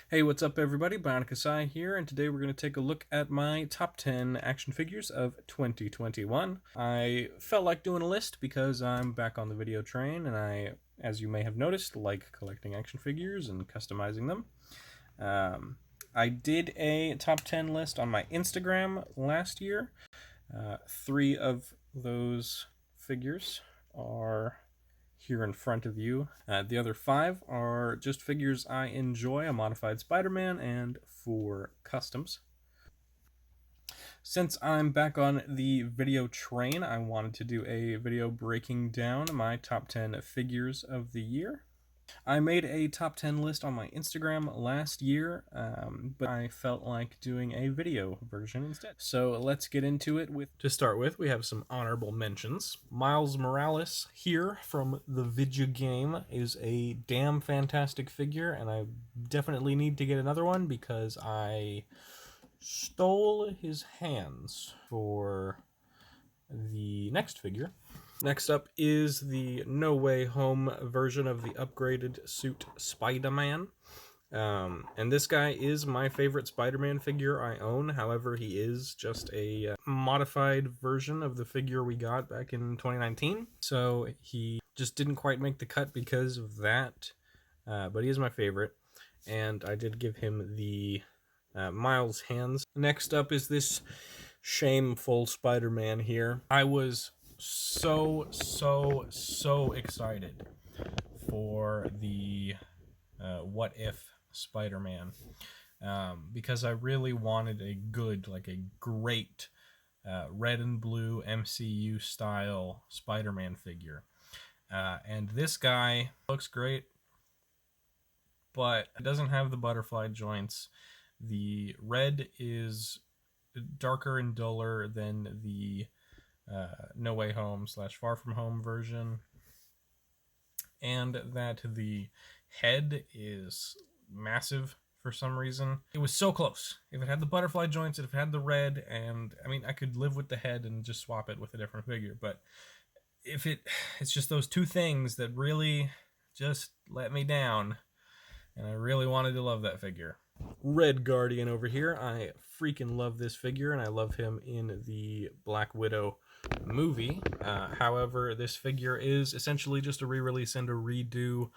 Hey, what's up everybody? Bionic Asai here, and today we're going to take a look at my top 10 action figures of 2021. I felt like doing a list because I'm back on the video train, and I, as you may have noticed, like collecting action figures and customizing them. I did a top 10 list on my Instagram last year. 3 of those figures are here in front of you. The other 5 are just figures I enjoy, a modified Spider-Man, and 4 customs. Since I'm back on the video train, I wanted to do a video breaking down my top 10 figures of the year. I made a top 10 list on my Instagram last year, but I felt like doing a video version instead. So let's get into it. To start with, we have some honorable mentions. Miles Morales here from the video game is a damn fantastic figure, and I definitely need to get another one because I stole his hands for the next figure. Next up is the No Way Home version of the upgraded suit Spider-Man. And this guy is my favorite Spider-Man figure I own. However, he is just a modified version of the figure we got back in 2019. So he just didn't quite make the cut because of that. But he is my favorite. And I did give him the Miles hands. Next up is this shameful Spider-Man here. I was so excited for the What If Spider-Man because I really wanted a good, like a great red and blue MCU style Spider-Man figure. And this guy looks great, but it doesn't have the butterfly joints. The red is darker and duller than the No Way Home / Far From Home version, and that the head is massive for some reason. It was so close. If it had the butterfly joints, if it had the red, and I mean, I could live with the head and just swap it with a different figure, but if it's just those two things that really just let me down, and I really wanted to love that figure. Red Guardian over here. I freaking love this figure, and I love him in the Black Widow movie. However, this figure is essentially just a re-release and a redo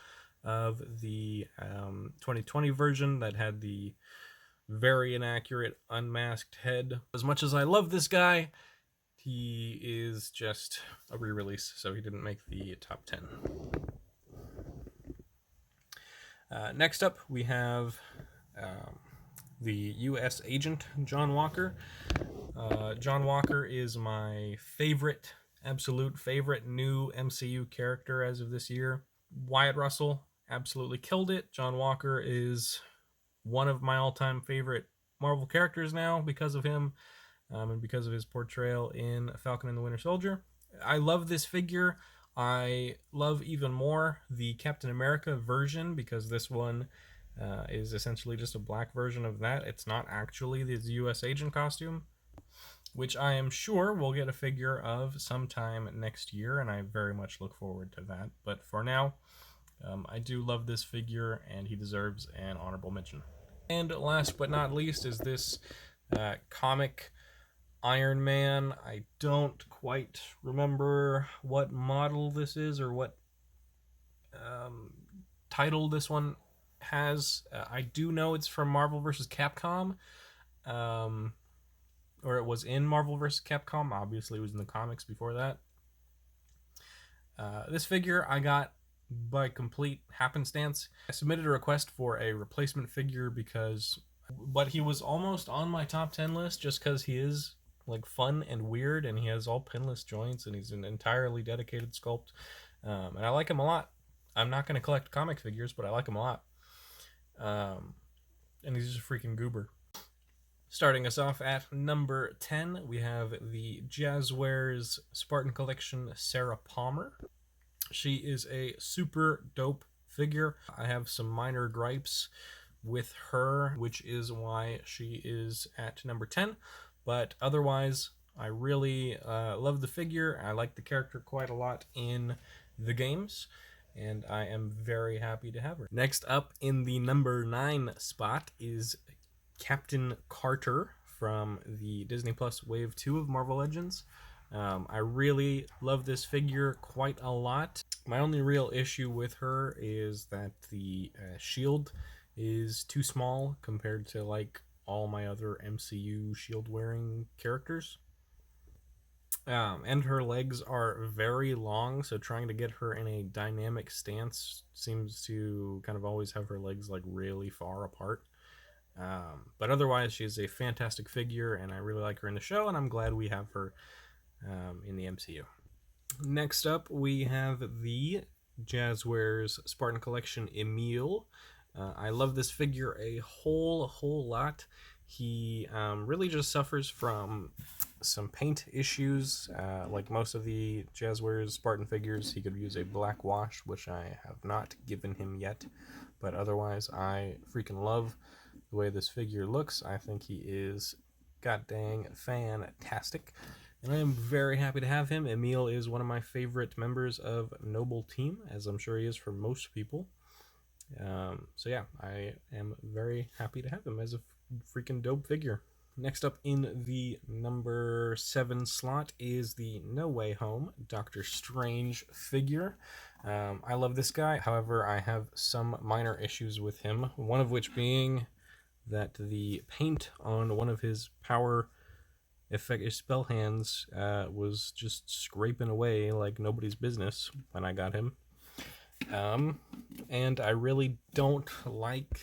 of the 2020 version that had the very inaccurate unmasked head. As much as I love this guy, he is just a re-release, so he didn't make the top 10. Next up, we have the U.S. agent, John Walker. John Walker is my favorite, absolute favorite new MCU character as of this year. Wyatt Russell absolutely killed it. John Walker is one of my all-time favorite Marvel characters now because of him, and because of his portrayal in Falcon and the Winter Soldier. I love this figure. I love even more the Captain America version because this one is essentially just a black version of that. It's not actually the U.S. agent costume, which I am sure we'll get a figure of sometime next year, and I very much look forward to that. But for now, I do love this figure, and he deserves an honorable mention. And last but not least is this comic Iron Man. I don't quite remember what model this is or what title this one has. I do know it's from Marvel vs. Capcom, or it was in Marvel vs. Capcom. Obviously, it was in the comics before that. This figure I got by complete happenstance. I submitted a request for a replacement figure but he was almost on my top 10 list just because he is like fun and weird, and he has all pinless joints, and he's an entirely dedicated sculpt, and I like him a lot. I'm not going to collect comic figures, but I like him a lot. And he's just a freaking goober. Starting us off at number 10, we have the Jazzwares Spartan Collection Sarah Palmer. She is a super dope figure. I have some minor gripes with her, which is why she is at number 10. But otherwise, I really love the figure. I like the character quite a lot in the games. and I am very happy to have her. Next up in the number 9 spot is Captain Carter from the Disney Plus Wave 2 of Marvel Legends. I really love this figure quite a lot. My only real issue with her is that the shield is too small compared to like all my other MCU shield wearing characters. And her legs are very long, so trying to get her in a dynamic stance seems to kind of always have her legs like really far apart. But otherwise, she's a fantastic figure, and I really like her in the show, and I'm glad we have her in the MCU. Next up, we have the Jazzwares Spartan Collection Emil. I love this figure a whole lot. He really just suffers from some paint issues. Like most of the Jazzwares Spartan figures, he could use a black wash, which I have not given him yet. But otherwise, I freaking love the way this figure looks. I think he is god dang fantastic, and I am very happy to have him. Emil is one of my favorite members of Noble Team, as I'm sure he is for most people. So yeah, I am very happy to have him as a freaking dope figure. Next up in the number 7 slot is the No Way Home Doctor Strange figure. I love this guy, however, I have some minor issues with him, one of which being that the paint on one of his power effect spell hands was just scraping away like nobody's business when I got him. And I really don't like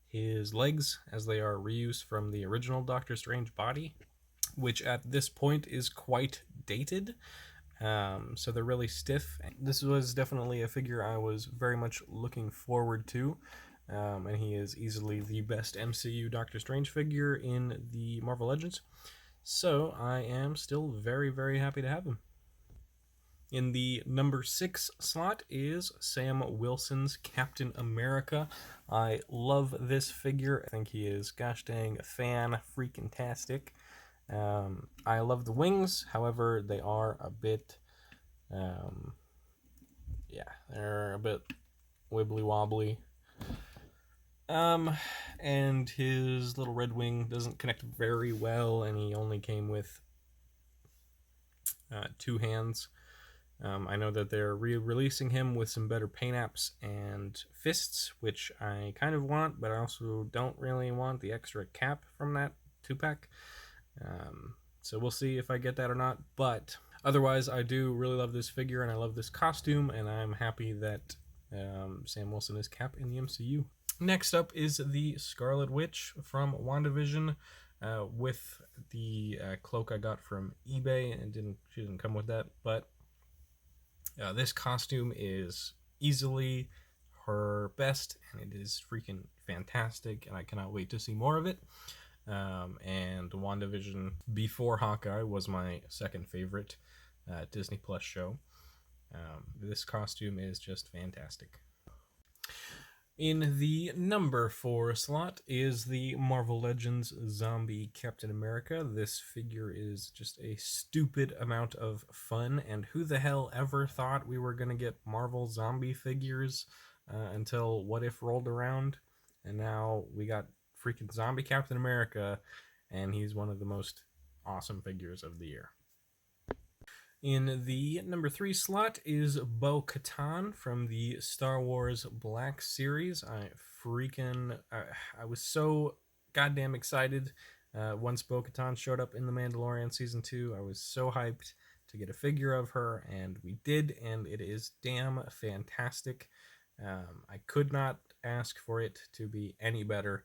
his legs, as they are reused from the original Doctor Strange body, which at this point is quite dated. So they're really stiff. This was definitely a figure I was very much looking forward to. And he is easily the best MCU Doctor Strange figure in the Marvel Legends. So I am still very happy to have him. In the number 6 slot is Sam Wilson's Captain America. I love this figure. I think he is gosh dang fan-freaking-tastic. I love the wings, however, they are a bit, they're a bit wibbly-wobbly. And his little red wing doesn't connect very well, and he only came with 2 hands. I know that they're re-releasing him with some better paint apps and fists, which I kind of want, but I also don't really want the extra cap from that 2-pack. So we'll see if I get that or not, but otherwise I do really love this figure, and I love this costume, and I'm happy that Sam Wilson is Cap in the MCU. Next up is the Scarlet Witch from WandaVision, with the cloak I got from eBay, and she didn't come with that, but this costume is easily her best, and it is freaking fantastic, and I cannot wait to see more of it. And WandaVision before Hawkeye was my second favorite Disney Plus show. This costume is just fantastic. In the number 4 slot is the Marvel Legends Zombie Captain America. This figure is just a stupid amount of fun, and who the hell ever thought we were going to get Marvel zombie figures until What If rolled around, and now we got freaking Zombie Captain America, and he's one of the most awesome figures of the year. In the number 3 slot is Bo-Katan from the Star Wars Black Series. I was so goddamn excited once Bo-Katan showed up in The Mandalorian Season 2. I was so hyped to get a figure of her, and we did, and it is damn fantastic. I could not ask for it to be any better.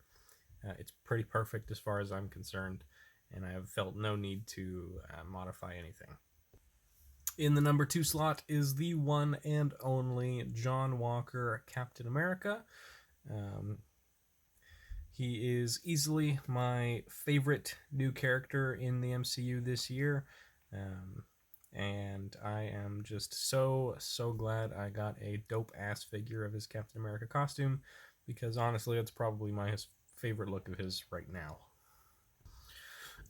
It's pretty perfect as far as I'm concerned, and I have felt no need to modify anything. In the number 2 slot is the one and only John Walker Captain America. He is easily my favorite new character in the MCU this year. And I am just so glad I got a dope-ass figure of his Captain America costume, because honestly, it's probably my favorite look of his right now.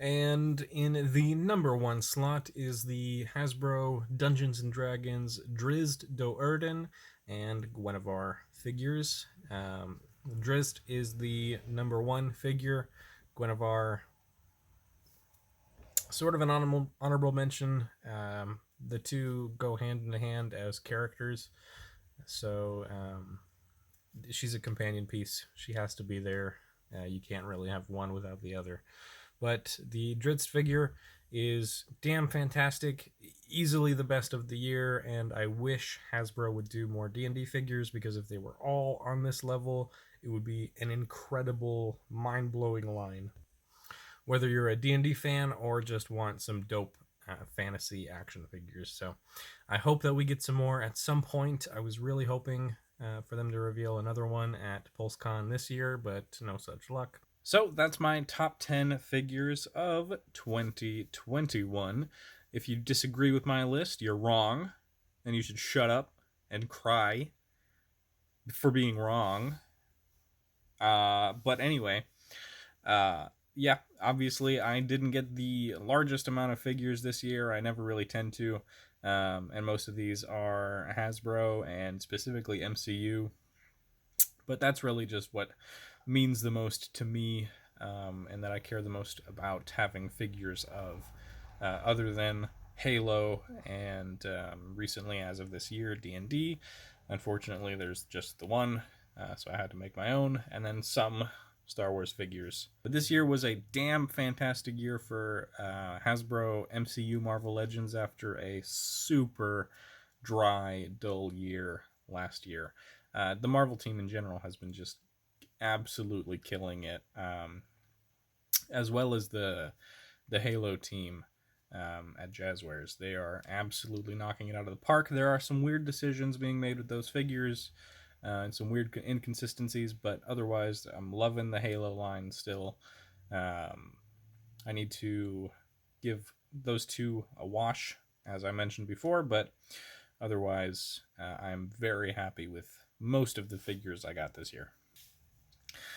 And in the number 1 slot is the Hasbro Dungeons & Dragons Drizzt Do'Urden. and Guinevere figures. Drizzt is the #1 figure. Guinevere, sort of an honorable mention. The two go hand in hand as characters, so she's a companion piece. She has to be there. You can't really have one without the other. But the Drizzt figure is damn fantastic, easily the best of the year, and I wish Hasbro would do more D&D figures, because if they were all on this level, it would be an incredible, mind-blowing line. Whether you're a D&D fan or just want some dope fantasy action figures. So I hope that we get some more at some point. I was really hoping for them to reveal another one at PulseCon this year, but no such luck. So that's my top 10 figures of 2021. If you disagree with my list, you're wrong, and you should shut up and cry for being wrong. But anyway, yeah, obviously I didn't get the largest amount of figures this year. I never really tend to. And most of these are Hasbro and specifically MCU. But that's really just what means the most to me, and that I care the most about having figures of, other than Halo and recently, as of this year, D&D. Unfortunately, there's just the one, so I had to make my own, and then some Star Wars figures. But this year was a damn fantastic year for Hasbro MCU Marvel Legends after a super dry, dull year last year. The Marvel team in general has been just absolutely killing it, as well as the Halo team at Jazzwares. They are absolutely knocking it out of the park. There are some weird decisions being made with those figures, and some weird inconsistencies, but otherwise I'm loving the Halo line still. I need to give those two a wash, as I mentioned before, but otherwise I'm very happy with most of the figures I got this year.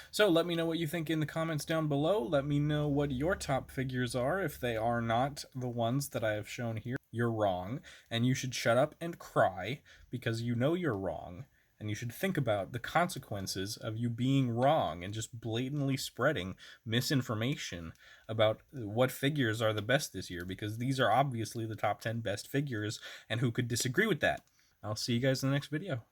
So let me know what you think in the comments down below. Let me know what your top figures are. If they are not the ones that I have shown here, you're wrong, and you should shut up and cry, because you know you're wrong, and you should think about the consequences of you being wrong and just blatantly spreading misinformation about what figures are the best this year, because these are obviously the top 10 best figures, and who could disagree with that? I'll see you guys in the next video.